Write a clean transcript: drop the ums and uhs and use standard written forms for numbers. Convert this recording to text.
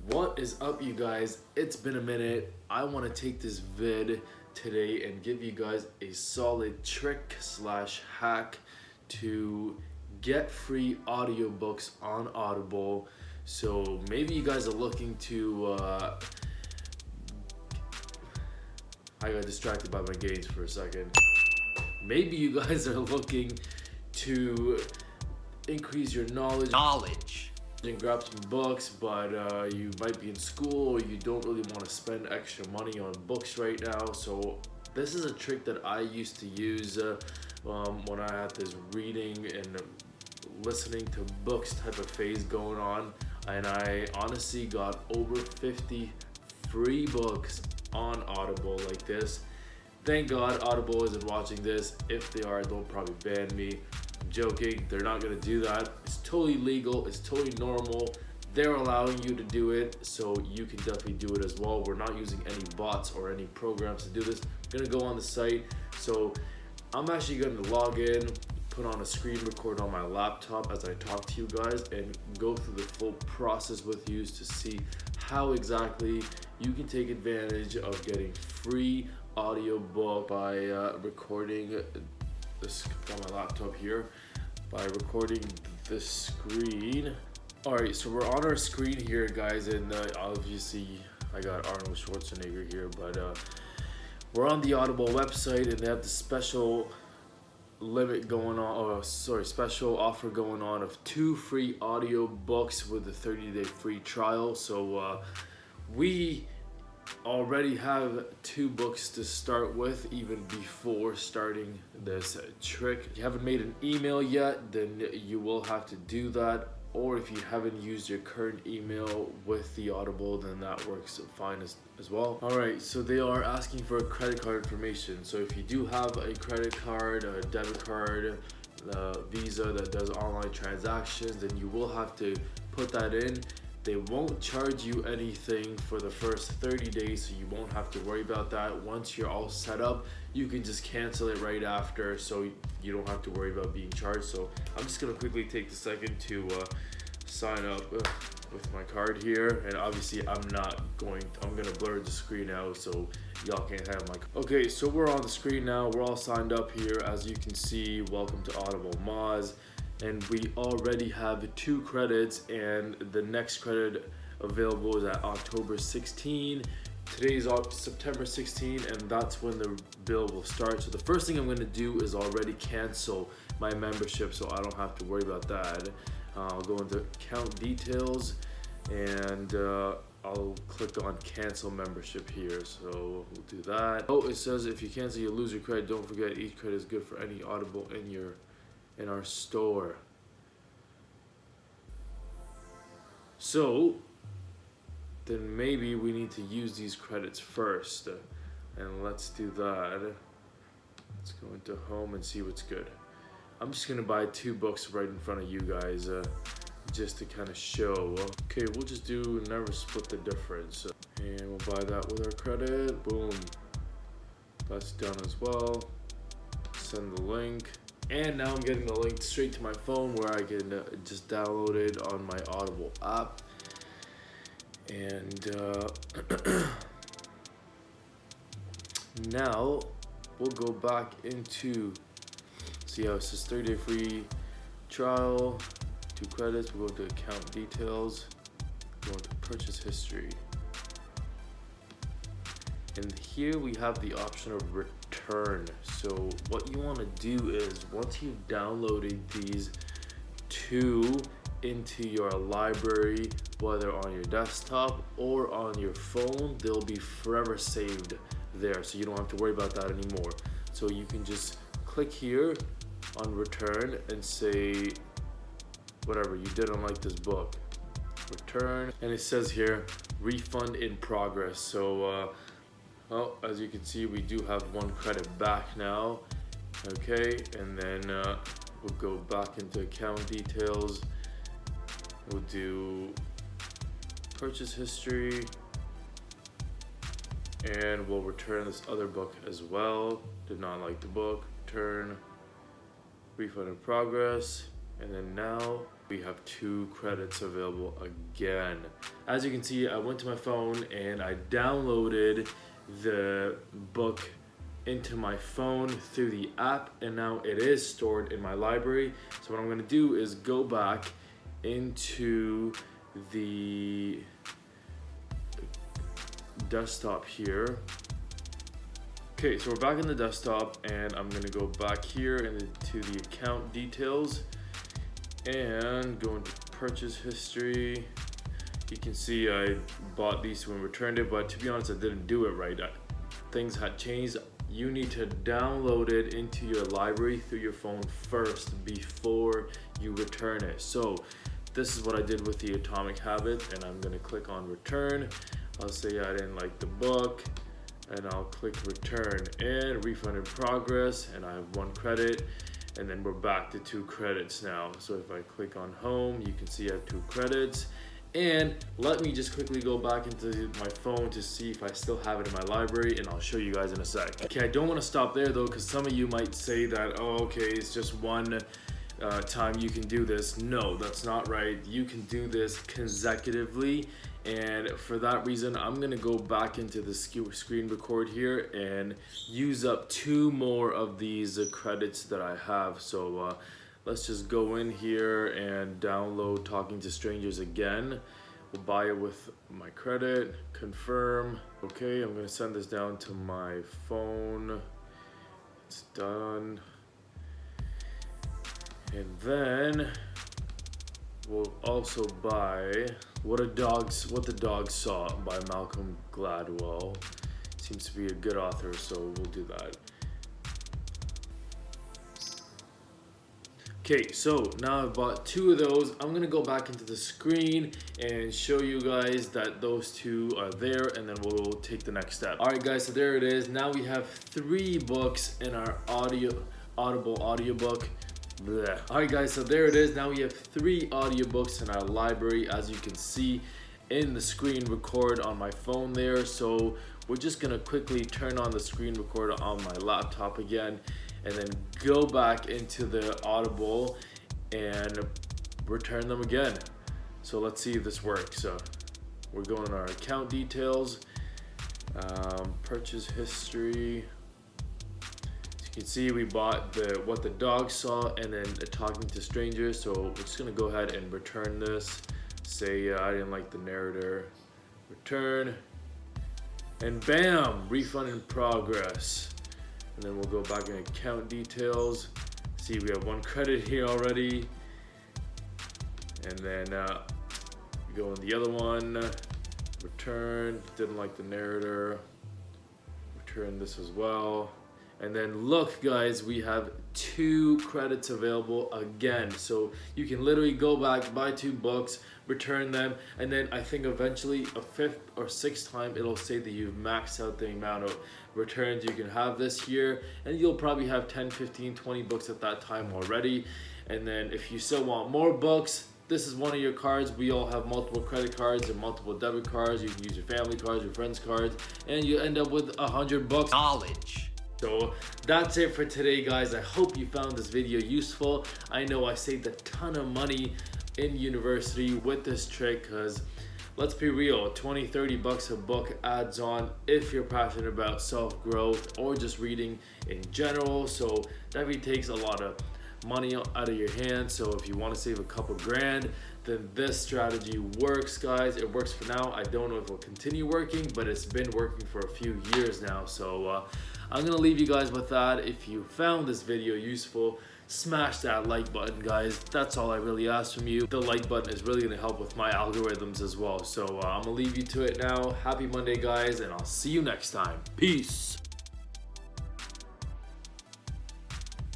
What is up, you guys? It's been a minute. I want to take this vid today and give you guys a solid trick slash hack to get free audiobooks on Audible. So maybe you guys are looking to I got distracted by my gains for a second. Maybe you guys are looking to increase your knowledge and grab some books, but you might be in school or you don't really want to spend extra money on books right now. So this is a trick that I used to use when I had this reading and listening to books type of phase going on, and I honestly got over 50 free books on Audible like this. Thank God Audible isn't watching this. If they are, they'll probably ban me. I'm joking, they're not gonna do that. It's totally legal, it's totally normal. They're allowing you to do it, so you can definitely do it as well. We're not using any bots or any programs to do this. I'm gonna go on the site. So I'm actually gonna log in, put on a screen record on my laptop as I talk to you guys, and go through the full process with you to see how exactly you can take advantage of getting free audiobook by recording this on my laptop here, by recording the screen. Alright, so we're on our screen here, guys, and obviously I got Arnold Schwarzenegger here, but we're on the Audible website, and they have the special limit going on, special offer going on of 2 free audiobooks with a 30-day free trial. So we already have 2 books to start with even before starting this trick. If you haven't made an email yet, then you will have to do that, or if you haven't used your current email with the Audible, then that works fine as well. Alright, so they are asking for credit card information. So if you do have a credit card, a debit card, Visa that does online transactions, then you will have to put that in. They won't charge you anything for the first 30 days, so you won't have to worry about that. Once you're all set up, you can just cancel it right after, so you don't have to worry about being charged. So I'm just gonna quickly take the second to sign up with my card here, and obviously I'm gonna blur the screen out so y'all can't have my. Okay, so we're on the screen now. We're all signed up here. As you can see, welcome to Audible Moz. And we already have 2 credits, and the next credit available is at October 16. Today's September 16, and that's when the bill will start. So the first thing I'm going to do is already cancel my membership, so I don't have to worry about that. I'll go into account details, and I'll click on cancel membership here. So we'll do that. Oh, it says if you cancel, you lose your credit. Don't forget, each credit is good for any Audible in our store. So then maybe we need to use these credits first, and let's do that. Let's go into home and see what's good. I'm just gonna buy 2 books right in front of you guys, just to kind of show. Okay, we'll just do never split the difference, and we'll buy that with our credit. Boom, that's done as well. Send the link. And now I'm getting the link straight to my phone, where I can just download it on my Audible app. And now we'll go back into, see how it says 30-day free trial, 2 credits. We'll go to account details, go into purchase history. And here we have the option of return. So what you want to do is, once you've downloaded these 2 into your library, whether on your desktop or on your phone, they'll be forever saved there, so you don't have to worry about that anymore. So you can just click here on return and say whatever, you didn't like this book, return, and it says here refund in progress. So well, as you can see, we do have 1 credit back now. Okay, and then we'll go back into account details. We'll do purchase history, and we'll return this other book as well. Did not like the book. Return, refund in progress, and then now We have 2 credits available again. As you can see, I went to my phone and I downloaded the book into my phone through the app, and now it is stored in my library. So what I'm gonna do is go back into the desktop here. Okay, so we're back in the desktop, and I'm gonna go back here into the account details and go into purchase history. You can see I bought these when returned it, but to be honest, I didn't do it right. Things had changed. You need to download it into your library through your phone first before you return it. So this is what I did with the Atomic Habit, and I'm gonna click on return. I'll say I didn't like the book, and I'll click return, and refund in progress, and I have 1 credit, and then we're back to 2 credits now. So if I click on home, you can see I have 2 credits. And let me just quickly go back into my phone to see if I still have it in my library, and I'll show you guys in a sec. Okay, I don't want to stop there though, because some of you might say that, oh, okay, it's just one time you can do this. No, that's not right. You can do this consecutively, and for that reason, I'm gonna go back into the screen record here and use up 2 more of these credits that I have. So let's just go in here and download Talking to Strangers again. We'll buy it with my credit, confirm. Okay, I'm gonna send this down to my phone. It's done. And then we'll also buy What the Dog Saw by Malcolm Gladwell. Seems to be a good author, so we'll do that. Okay, so now I've bought 2 of those. I'm gonna go back into the screen and show you guys that those 2 are there, and then we'll take the next step. All right, guys, so there it is. Now we have 3 books in our Audible audiobook. Blech. All right, guys, so there it is. Now we have 3 audiobooks in our library, as you can see in the screen record on my phone there. So we're just gonna quickly turn on the screen recorder on my laptop again, and then go back into the Audible and return them again. So let's see if this works. So we're going to our account details, purchase history. As you can see, we bought What the Dog Saw and then Talking to Strangers. So we're just gonna go ahead and return this. Say I didn't like the narrator. Return, and bam, refund in progress. And then we'll go back in account details. See, we have 1 credit here already. And then go in the other one. Return, didn't like the narrator. Return this as well. And then look, guys, we have 2 credits available again. So you can literally go back, buy 2 books, return them, and then I think eventually a 5th or 6th time it'll say that you've maxed out the amount of returns you can have this year, and you'll probably have 10, 15, 20 books at that time already. And then if you still want more books, this is one of your cards. We all have multiple credit cards and multiple debit cards. You can use your family cards, your friends' cards, and you end up with 100 bucks knowledge. So that's it for today, guys. I hope you found this video useful. I know I saved a ton of money in university with this trick, because let's be real, 20, 30 bucks a book adds on if you're passionate about self-growth or just reading in general. So that really takes a lot of money out of your hands. So if you want to save a couple grand, then this strategy works, guys. It works for now. I don't know if it'll continue working, but it's been working for a few years now. So I'm gonna leave you guys with that. If you found this video useful, smash that like button, guys. That's all I really ask from you. The like button is really gonna help with my algorithms as well. So I'm gonna leave you to it now. Happy Monday, guys, and I'll see you next time. Peace.